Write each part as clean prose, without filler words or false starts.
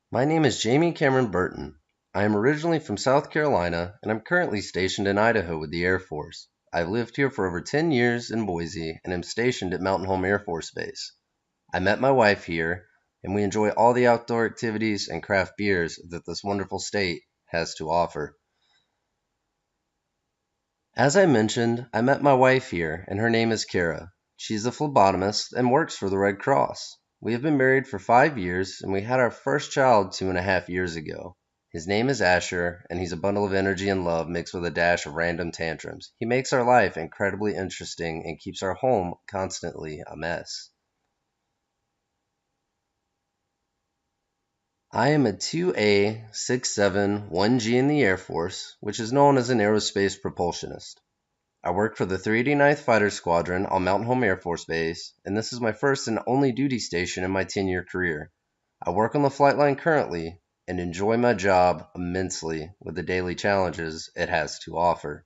My name is Jamie Cameron Burton. I am originally from South Carolina and I'm currently stationed in Idaho with the Air Force. I've lived here for over 10 years in Boise and am stationed at Mountain Home Air Force Base. I met my wife here and we enjoy all the outdoor activities and craft beers that this wonderful state has to offer. As I mentioned, I met my wife here and her name is Kara. She's a phlebotomist and works for the Red Cross. We have been married for 5 years and we had our first child 2.5 years ago. His name is Asher and he's a bundle of energy and love mixed with a dash of random tantrums. He makes our life incredibly interesting and keeps our home constantly a mess. I am a 2A 67 1G in the Air Force, which is known as an aerospace propulsionist. I work for the 389th Fighter Squadron on Mountain Home Air Force Base, and this is my first and only duty station in my 10-year career. I work on the flight line currently and enjoy my job immensely with the daily challenges it has to offer.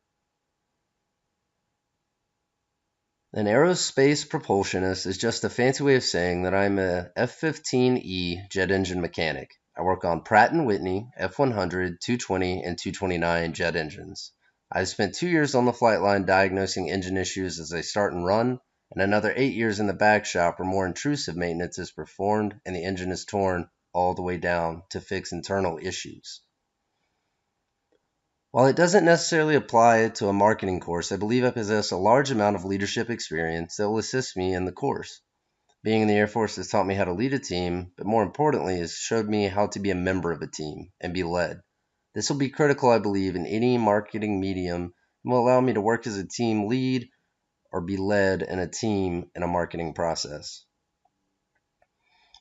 An aerospace propulsionist is just a fancy way of saying that I'm a F-15E jet engine mechanic. I work on Pratt& Whitney, F-100, 220, and 229 jet engines. I've spent 2 years on the flight line diagnosing engine issues as they start and run, and another 8 years in the back shop where more intrusive maintenance is performed and the engine is torn all the way down to fix internal issues. While it doesn't necessarily apply to a marketing course, I believe I possess a large amount of leadership experience that will assist me in the course. Being in the Air Force has taught me how to lead a team, but more importantly, has showed me how to be a member of a team and be led. This will be critical, I believe, in any marketing medium and will allow me to work as a team lead or be led in a team in a marketing process.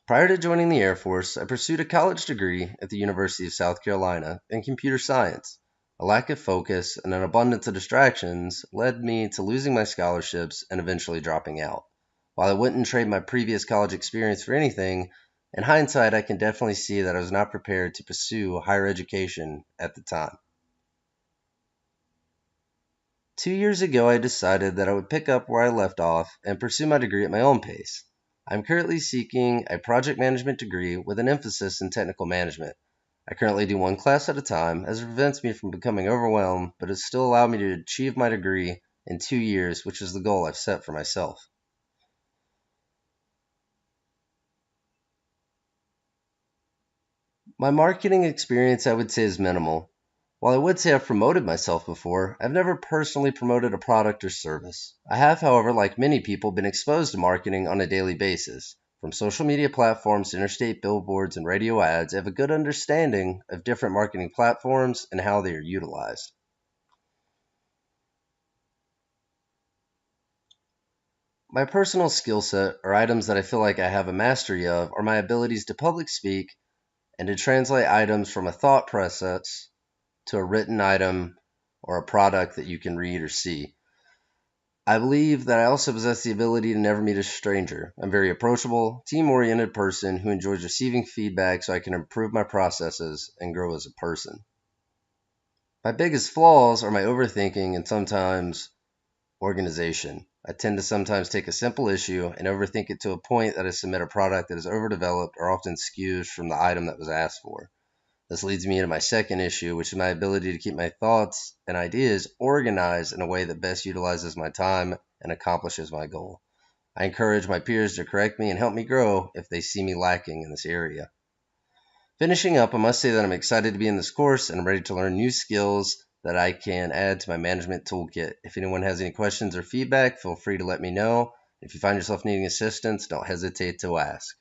Prior to joining the Air Force, I pursued a college degree at the University of South Carolina in computer science. A lack of focus and an abundance of distractions led me to losing my scholarships and eventually dropping out. While I wouldn't trade my previous college experience for anything, in hindsight I can definitely see that I was not prepared to pursue higher education at the time. 2 years ago, I decided that I would pick up where I left off and pursue my degree at my own pace. I'm currently seeking a project management degree with an emphasis in technical management. I currently do one class at a time, as it prevents me from becoming overwhelmed, but it still allowed me to achieve my degree in 2 years, which is the goal I've set for myself. My marketing experience, I would say, is minimal. While I would say I've promoted myself before, I've never personally promoted a product or service. I have, however, like many people, been exposed to marketing on a daily basis. From social media platforms to interstate billboards and radio ads, I have a good understanding of different marketing platforms and how they are utilized. My personal skill set, or items that I feel like I have a mastery of, are my abilities to public speak and to translate items from a thought process to a written item or a product that you can read or see. I believe that I also possess the ability to never meet a stranger. I'm a very approachable, team-oriented person who enjoys receiving feedback so I can improve my processes and grow as a person. My biggest flaws are my overthinking and sometimes organization. I tend to sometimes take a simple issue and overthink it to a point that I submit a product that is overdeveloped or often skews from the item that was asked for. This leads me into my second issue, which is my ability to keep my thoughts and ideas organized in a way that best utilizes my time and accomplishes my goal. I encourage my peers to correct me and help me grow if they see me lacking in this area. Finishing up, I must say that I'm excited to be in this course and I'm ready to learn new skills that I can add to my management toolkit. If anyone has any questions or feedback, feel free to let me know. If you find yourself needing assistance, don't hesitate to ask.